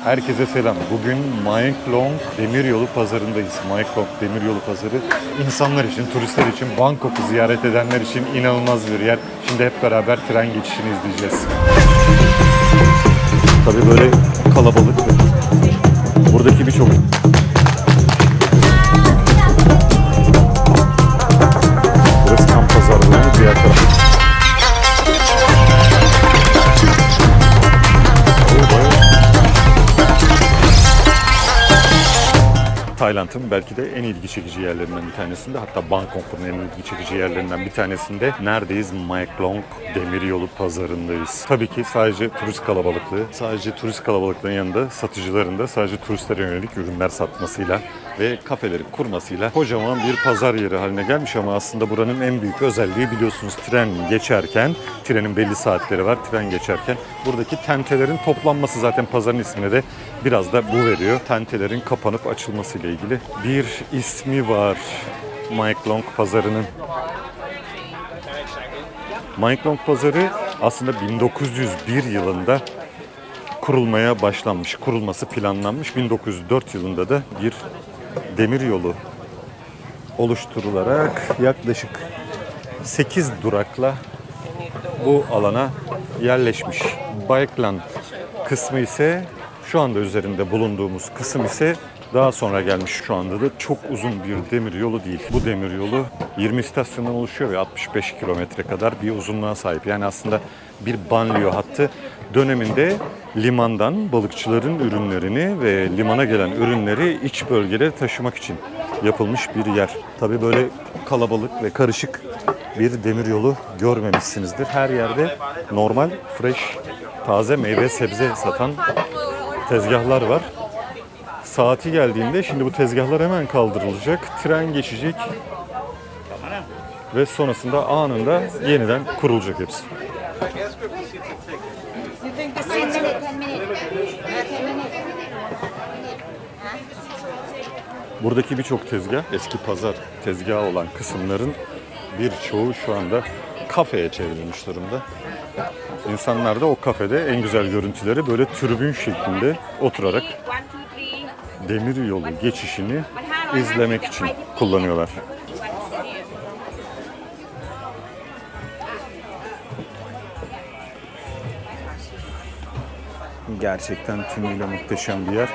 Herkese selam. Bugün Maeklong Demiryolu Pazarı'ndayız. Maeklong Demiryolu Pazarı insanlar için, turistler için, Bangkok'u ziyaret edenler için inanılmaz bir yer. Şimdi hep beraber tren geçişini izleyeceğiz. Tabii böyle kalabalık. Buradaki birçok burası tam pazarlığının diğer tarafı. Tayland'ın belki de en ilgi çekici yerlerinden bir tanesinde, hatta Bangkok'un en ilgi çekici yerlerinden bir tanesinde neredeyiz? Maeklong Demiryolu Pazarı'ndayız. Tabii ki sadece turist kalabalıklığı, sadece turist kalabalıklığının yanında satıcıların da sadece turistlere yönelik ürünler satmasıyla ve kafeleri kurmasıyla kocaman bir pazar yeri haline gelmiş. Ama aslında buranın en büyük özelliği, biliyorsunuz, tren geçerken, trenin belli saatleri var, tren geçerken buradaki tentelerin toplanması. Zaten pazarın ismine de biraz da bu veriyor. Tentelerin kapanıp açılmasıyla ilgili bir ismi var Maeklong Pazarı'nın. Maeklong Pazarı aslında 1901 yılında kurulmaya başlanmış, kurulması planlanmış. 1904 yılında da bir demiryolu oluşturularak yaklaşık 8 durakla bu alana yerleşmiş. Baeklan kısmı ise, şu anda üzerinde bulunduğumuz kısım ise daha sonra gelmiş. Şu anda da çok uzun bir demiryolu değil. Bu demiryolu 20 istasyondan oluşuyor ve 65 kilometre kadar bir uzunluğa sahip. Yani aslında bir banliyö hattı. Döneminde limandan balıkçıların ürünlerini ve limana gelen ürünleri iç bölgelere taşımak için yapılmış bir yer. Tabii böyle kalabalık ve karışık bir demiryolu görmemişsinizdir. Her yerde normal, fresh, taze meyve sebze satan tezgahlar var. Saati geldiğinde şimdi bu tezgahlar hemen kaldırılacak, tren geçecek ve sonrasında anında yeniden kurulacak hepsi. Buradaki birçok tezgah, eski pazar tezgahı olan kısımların birçoğu şu anda kafeye çevrilmiş durumda. İnsanlar da o kafede en güzel görüntüleri böyle tribün şeklinde oturarak demiryolu geçişini izlemek için kullanıyorlar. Gerçekten tümüyle muhteşem bir yer.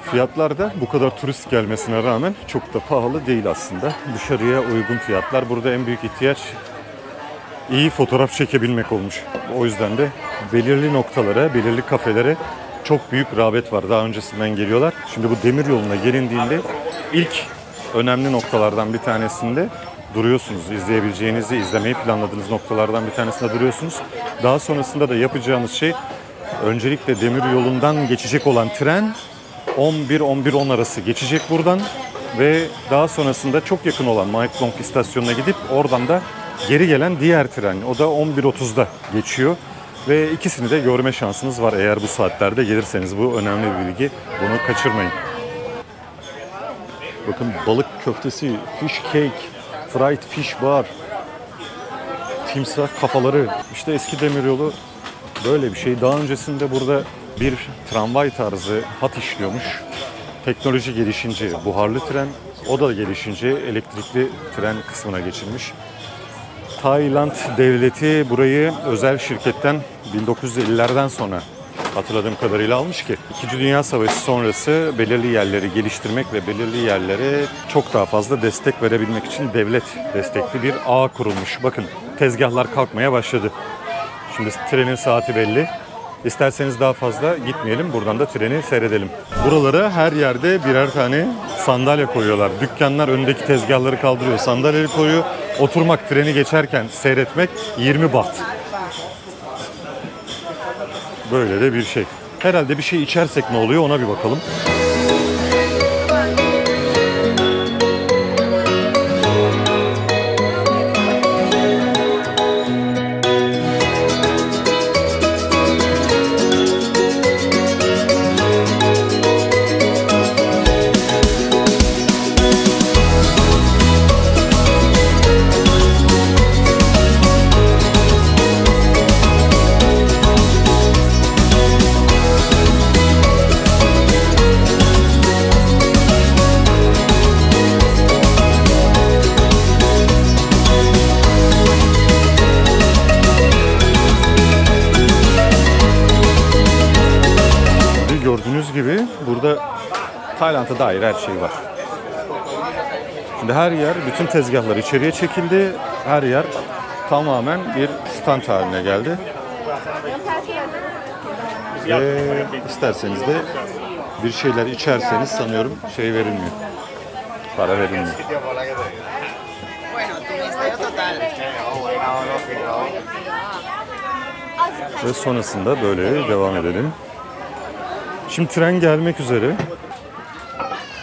Fiyatlar da bu kadar turist gelmesine rağmen çok da pahalı değil aslında. Dışarıya uygun fiyatlar. Burada en büyük ihtiyaç iyi fotoğraf çekebilmek olmuş. O yüzden de belirli noktalara, belirli kafelere çok büyük rağbet var. Daha öncesinden geliyorlar. Şimdi bu demiryoluna gelindiğinde ilk önemli noktalardan bir tanesinde duruyorsunuz. İzleyebileceğinizi, izlemeyi planladığınız noktalardan bir tanesinde duruyorsunuz. Daha sonrasında da yapacağınız şey, öncelikle demiryolundan geçecek olan tren 11-11-10 arası geçecek buradan ve daha sonrasında çok yakın olan Maeklong istasyonuna gidip oradan da geri gelen diğer tren, o da 11.30'da geçiyor. Ve ikisini de görme şansınız var eğer bu saatlerde gelirseniz. Bu önemli bir bilgi. Bunu kaçırmayın. Bakın, balık köftesi, fish cake, fried fish bar, timsah kafaları. İşte eski demiryolu böyle bir şey. Daha öncesinde burada bir tramvay tarzı hat işliyormuş. Teknoloji gelişince buharlı tren, o da gelişince elektrikli tren kısmına geçilmiş. Tayland devleti burayı özel şirketten 1950'lerden sonra hatırladığım kadarıyla almış ki 2. Dünya Savaşı sonrası belirli yerleri geliştirmek ve belirli yerlere çok daha fazla destek verebilmek için devlet destekli bir ağ kurulmuş. Bakın, tezgahlar kalkmaya başladı. Şimdi trenin saati belli. İsterseniz daha fazla gitmeyelim, buradan da treni seyredelim. Buralara her yerde birer tane sandalye koyuyorlar. Dükkanlar öndeki tezgahları kaldırıyor, sandalyeleri koyuyor. Oturmak, treni geçerken seyretmek 20 baht. Böyle de bir şey. Herhalde bir şey içersek ne oluyor, ona bir bakalım. burada Tayland'a dair her şey var. Şimdi her yer, bütün tezgahlar içeriye çekildi. Her yer tamamen bir stand haline geldi. Ve isterseniz de bir şeyler içerseniz sanıyorum şey verilmiyor. Para verilmiyor. Ve sonrasında böyle devam edelim. Şimdi tren gelmek üzere.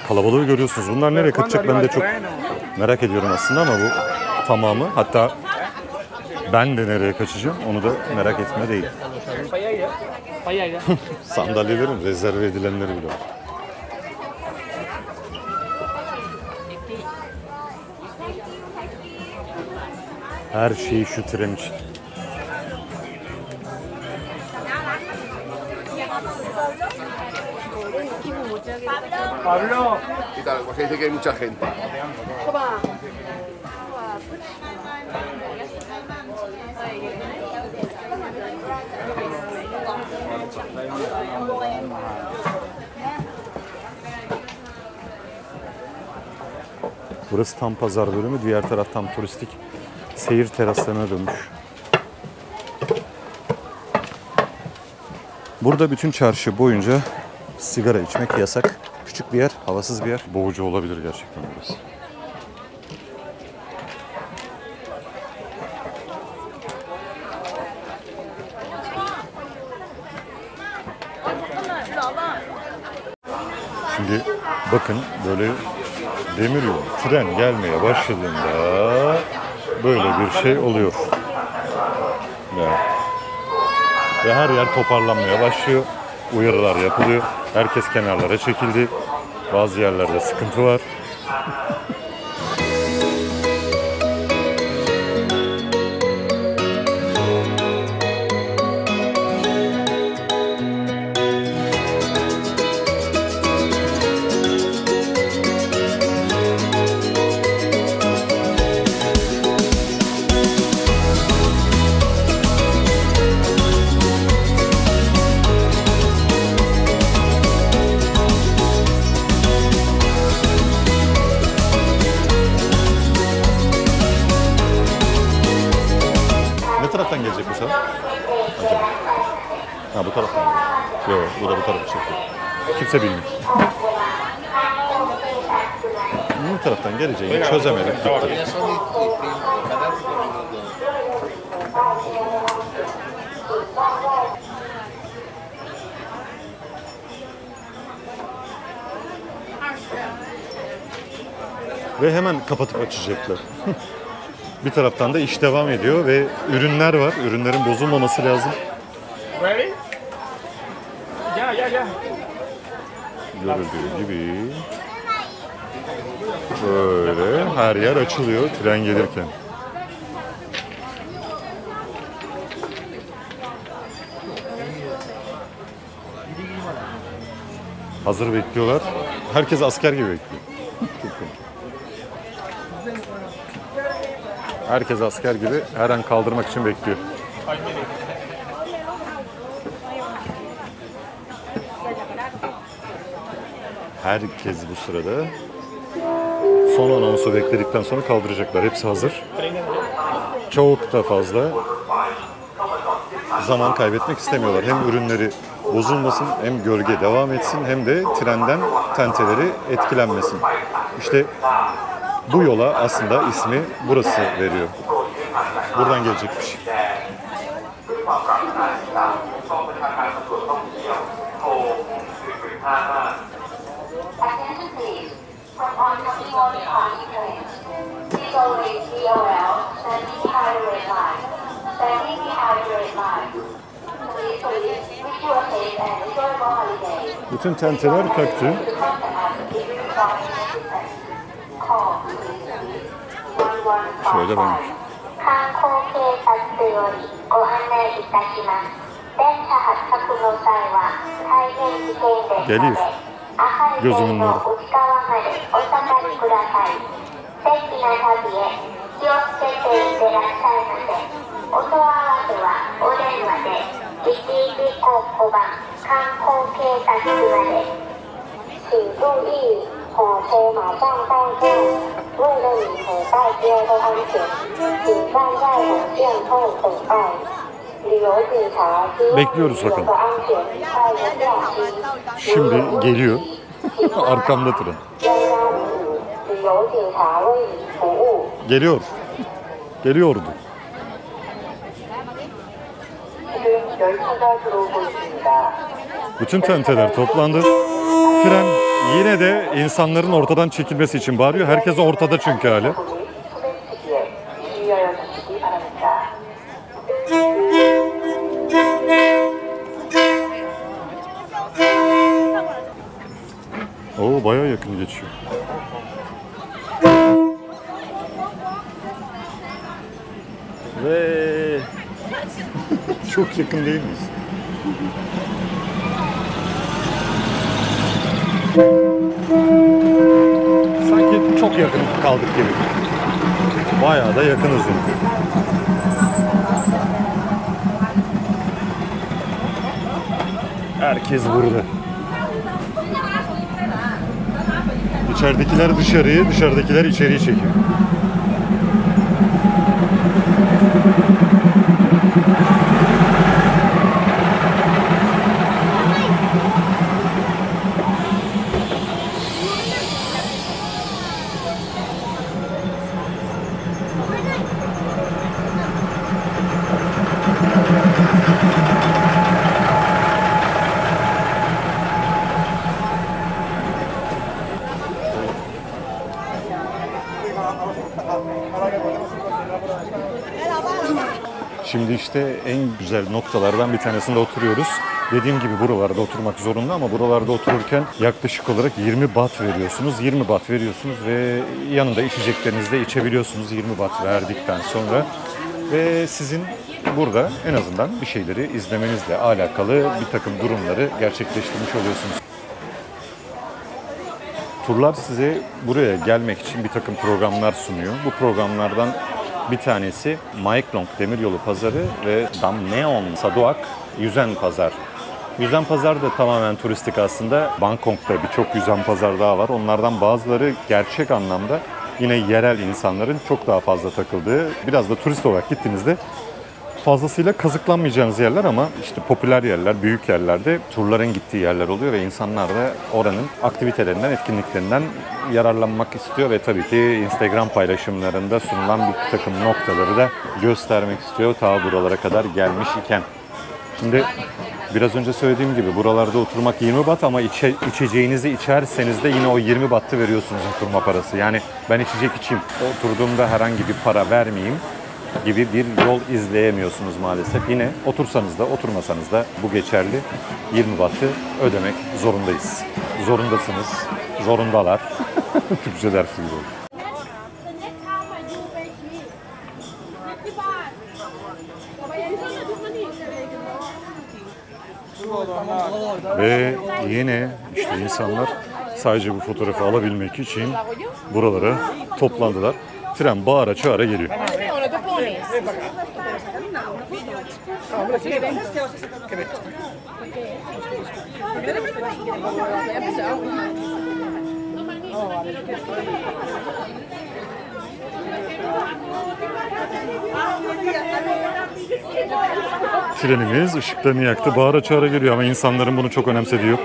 Kalabalığı görüyorsunuz. Bunlar nereye kaçacak ben de çok merak ediyorum aslında ama bu tamamı. Hatta ben de nereye kaçacağım onu da merak etme değil. Sandalyelerin rezerve edilenleri bile var. Her şey şu tren için. Pablo. ¿Qué tal? Porque dice que hay mucha gente. Burası tam pazar bölümü, diğer taraf tam turistik seyir teraslarına dönmüş. Burada bütün çarşı boyunca sigara içmek yasak. Küçük bir yer, havasız bir yer. Boğucu olabilir gerçekten burası. Şimdi bakın böyle demiryolu, tren gelmeye başladığında böyle bir şey oluyor. Yani. Ve her yer toparlanmaya başlıyor. Uyarılar yapılıyor. Herkes kenarlara çekildi. Bazı yerlerde sıkıntı var. Ne taraftan gelecek bu sefer? Acaba? Ha bu taraftan. Yok bu da bu tarafa çekiyor. Kimse bilmiyor. Bu taraftan geleceğini çözemedik. Gitti. Ve hemen kapatıp açacaklar. Bir taraftan da iş devam ediyor ve ürünler var. Ürünlerin bozulmaması lazım. Görüldüğü gibi böyle her yer açılıyor tren gelirken. Hazır bekliyorlar. Herkes asker gibi bekliyor. Herkes asker gibi her an kaldırmak için bekliyor. Herkes bu sırada son anonsu bekledikten sonra kaldıracaklar. Hepsi hazır. Çok da fazla zaman kaybetmek istemiyorlar. Hem ürünleri bozulmasın, hem gölge devam etsin, hem de trenden tenteleri etkilenmesin. İşte bu yola aslında ismi burası veriyor. Buradan gelecekmiş. Bütün tenteler kalktı. Şöyle ben. Geliyor. Gözümün nuru. 请注意，火车马上到站，为了你和大家的安全，请站在红线后等待。旅游警察希望 Bekliyoruz 你 bakalım. 的安全快乐假期。 Şimdi geliyor. Arkamda tren. 中央旅游警察为你服务。 Geliyor. Geliyordu. 열차가 들어오고 있습니다. Bütün tenteler toplandı. Tren yine de insanların ortadan çekilmesi için bağırıyor. Herkes ortada çünkü hala. 소매치기에 주의하여 주시기 바랍니다. Oo, bayağı yakın geçiyor. Ve çok yakın değil miyiz? Sanki çok yakın kaldık gibi. Bayağı da yakınız yani. Herkes burada. İçeridekiler dışarıyı, dışarıdakiler içeriği çekiyor. Şimdi işte en güzel noktalardan bir tanesinde oturuyoruz. Dediğim gibi buralarda oturmak zorunda ama buralarda otururken yaklaşık olarak 20 baht veriyorsunuz. 20 baht veriyorsunuz ve yanında içeceklerinizi de içebiliyorsunuz 20 baht verdikten sonra. Ve sizin burada en azından bir şeyleri izlemenizle alakalı bir takım durumları gerçekleştirmiş oluyorsunuz. Turlar size buraya gelmek için bir takım programlar sunuyor. Bu programlardan bir tanesi Maeklong Demiryolu Pazarı ve Damneon Sadoak Yüzen Pazar. Yüzen Pazar da tamamen turistik aslında. Bangkok'ta birçok yüzen pazar daha var. Onlardan bazıları gerçek anlamda yine yerel insanların çok daha fazla takıldığı, biraz da turist olarak gittiğinizde fazlasıyla kazıklanmayacağınız yerler ama işte popüler yerler, büyük yerlerde turların gittiği yerler oluyor ve insanlar da oranın aktivitelerinden, etkinliklerinden yararlanmak istiyor ve tabii ki Instagram paylaşımlarında sunulan bir takım noktaları da göstermek istiyor ta buralara kadar gelmiş iken. Şimdi biraz önce söylediğim gibi buralarda oturmak 20 baht ama içeceğinizi içerseniz de yine o 20 bahtı veriyorsunuz oturma parası. Yani ben içecek içeyim, oturduğumda herhangi bir para vermeyeyim gibi bir yol izleyemiyorsunuz maalesef. Yine otursanız da oturmasanız da bu geçerli. 20 bahtı ödemek zorundayız. Zorundasınız. Zorundalar. Türkçe dersi gibi oldu. Ve yine işte insanlar sadece bu fotoğrafı alabilmek için buralara toplandılar. Tren bağıra çağıra geliyor. Trenimiz ışıklarını yaktı. Bağıra çağıra geliyor ama insanların bunu çok önemsediği yok.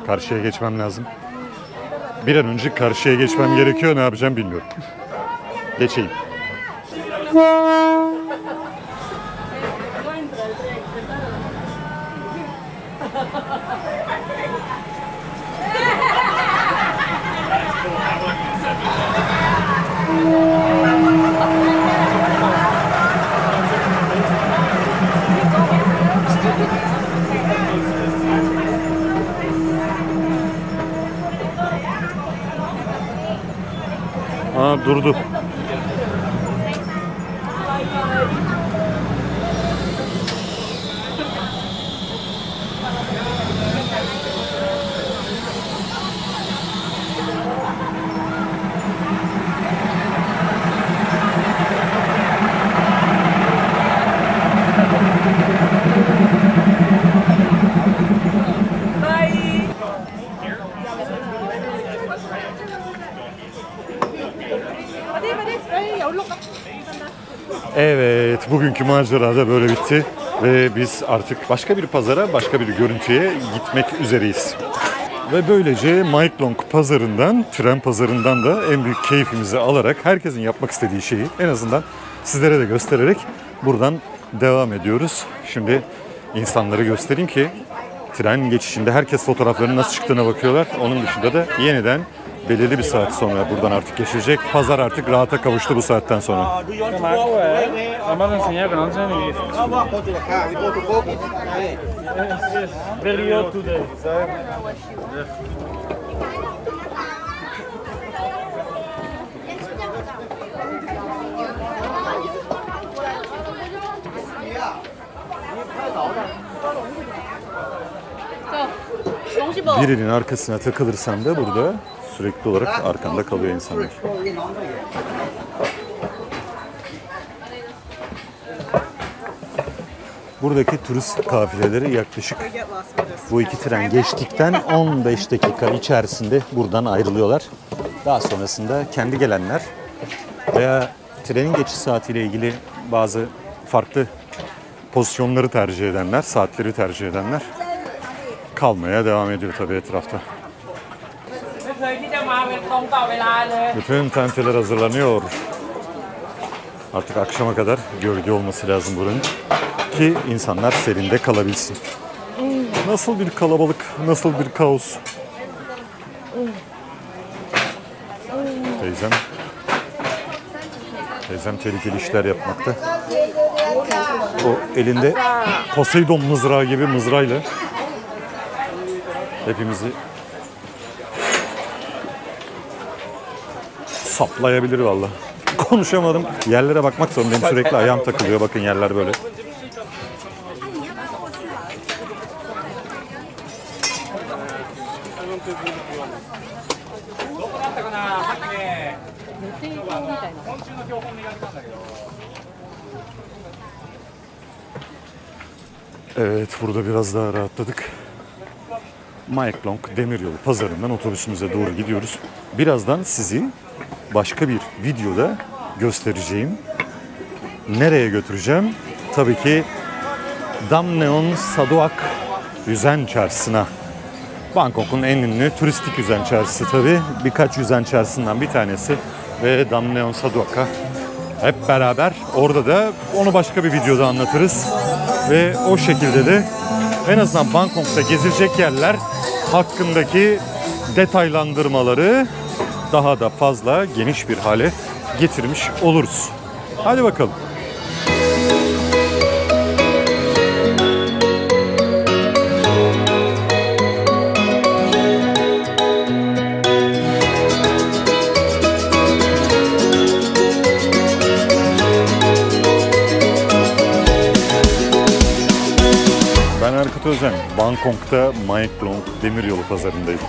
Karşıya geçmem lazım. Bir an önce karşıya geçmem gerekiyor. Ne yapacağım bilmiyorum. Geçeyim. Aa, durdu. bugünkü macera da böyle bitti. Ve biz artık başka bir pazara, başka bir görüntüye gitmek üzereyiz. Ve böylece Maeklong pazarından, tren pazarından da en büyük keyfimizi alarak herkesin yapmak istediği şeyi en azından sizlere de göstererek buradan devam ediyoruz. Şimdi insanları göstereyim ki tren geçişinde herkes fotoğraflarının nasıl çıktığına bakıyorlar. Onun dışında da yeniden belirli bir saat sonra buradan artık geçilecek. Pazar artık rahata kavuştu bu saatten sonra. Birinin arkasına takılırsan da burada sürekli olarak arkanda kalıyor insanlar. Buradaki turist kafileleri yaklaşık bu iki tren geçtikten 15 dakika içerisinde buradan ayrılıyorlar. Daha sonrasında kendi gelenler veya trenin geçiş saatiyle ilgili bazı farklı pozisyonları tercih edenler, saatleri tercih edenler kalmaya devam ediyor tabii etrafta. Bütün tenteler hazırlanıyor. Artık akşama kadar gölge olması lazım buranın ki insanlar serinde kalabilsin. Nasıl bir kalabalık, nasıl bir kaos. Teyzem tehlikeli işler yapmakta. O elinde Poseidon mızrağı gibi mızrağıyla hepimizi saplayabilir vallahi. Konuşamadım. Yerlere bakmak zorundayım. Sürekli ayağım takılıyor. Bakın yerler böyle. Evet, burada biraz daha rahatladık. Maeklong Demiryolu pazarından otobüsümüze doğru gidiyoruz. Birazdan sizi başka bir videoda göstereceğim. Nereye götüreceğim? Tabii ki Damneon Saduak Yüzen Çarşısı'na. Bangkok'un en ünlü turistik yüzen çarşısı tabii. Birkaç yüzen çarşısından bir tanesi ve Damneon Saduak'a hep beraber orada da onu başka bir videoda anlatırız. Ve o şekilde de en azından Bangkok'ta gezilecek yerler hakkındaki detaylandırmaları daha da fazla geniş bir hale getirmiş oluruz. Hadi bakalım. Ben Erkut Özen, Bangkok'ta Maeklong Demiryolu pazarındayım.